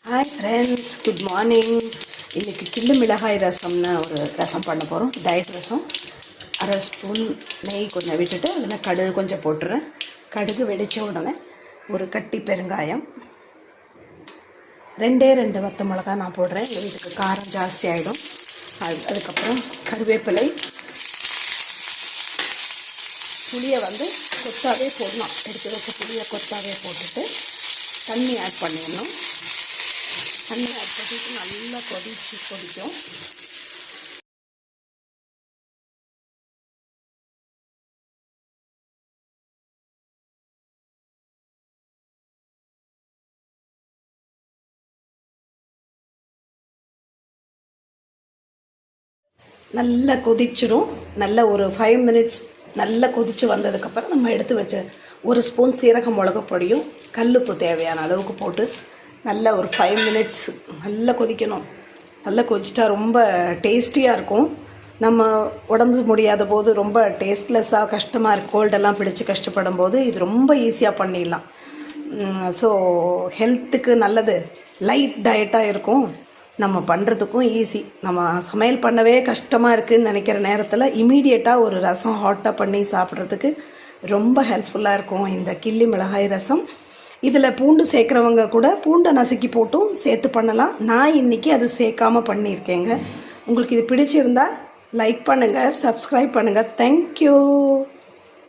Hi friends, good morning. இன்றைக்கி கிள்ளு மிளகாய் ரசம்னு ஒரு ரசம் பண்ண போகிறோம். டயட் ரசம். அரை ஸ்பூன் நெய் கொஞ்சம் விட்டுட்டு அதில் கடுகு கொஞ்சம் போட்டுறேன். கடுகு வெடித்த உடனே ஒரு கட்டி பெருங்காயம், ரெண்டு வத்த மிளகா நான் போடுறேன். எங்கள் வீட்டுக்கு காரம் ஜாஸ்தி ஆகிடும். அதுக்கப்புறம் கருவேப்பிலை, புளியை கொத்தாவே போடலாம். எடுத்து வச்ச புளியை கொத்தாவே போட்டுட்டு தண்ணி ஆட் பண்ணிடணும். தண்ணி ஆட் பண்ணிட்டு நல்லா கொதிக்கும். நல்லா கொதிச்சிரும். நல்ல ஒரு 5 மினிட்ஸ் நல்லா கொதித்து வந்ததுக்கப்புறம் நம்ம எடுத்து வச்ச ஒரு ஸ்பூன் சீரக மிளகு பொடியும் கல்லுப்பு தேவையான அளவுக்கு போட்டு நல்லா ஒரு 5 மினிட்ஸ் நல்லா கொதிக்கணும். நல்லா கொதிச்சிட்டா ரொம்ப டேஸ்டியாக இருக்கும். நம்ம உடம்பு முடியாத போது, ரொம்ப டேஸ்ட்லெஸ்ஸாக கஷ்டமாக இருக்குது, கோல்டெல்லாம் பிடிச்சி கஷ்டப்படும் போது இது ரொம்ப ஈஸியாக பண்ணிடலாம். ஸோ ஹெல்த்துக்கு நல்லது, லைட் டயட்டாக இருக்கும், நம்ம பண்ணுறதுக்கும் ஈஸி. நம்ம சமையல் பண்ணவே கஷ்டமாக இருக்குதுன்னு நினைக்கிற நேரத்தில் இமீடியட்டாக ஒரு ரசம் ஹாட்டாக பண்ணி சாப்பிட்றதுக்கு ரொம்ப ஹெல்ப்ஃபுல்லாக இருக்கும் இந்த கிள்ளி மிளகாய் ரசம். இதில் பூண்டு சேர்க்குறவங்க கூட பூண்டை நசுக்கி போட்டும் சேர்த்து பண்ணலாம். நான் இன்றைக்கி அது சேர்க்காமல் பண்ணியிருக்கேங்க. உங்களுக்கு இது பிடிச்சிருந்தா லைக் பண்ணுங்கள், சப்ஸ்கிரைப் பண்ணுங்கள். தேங்க்யூ.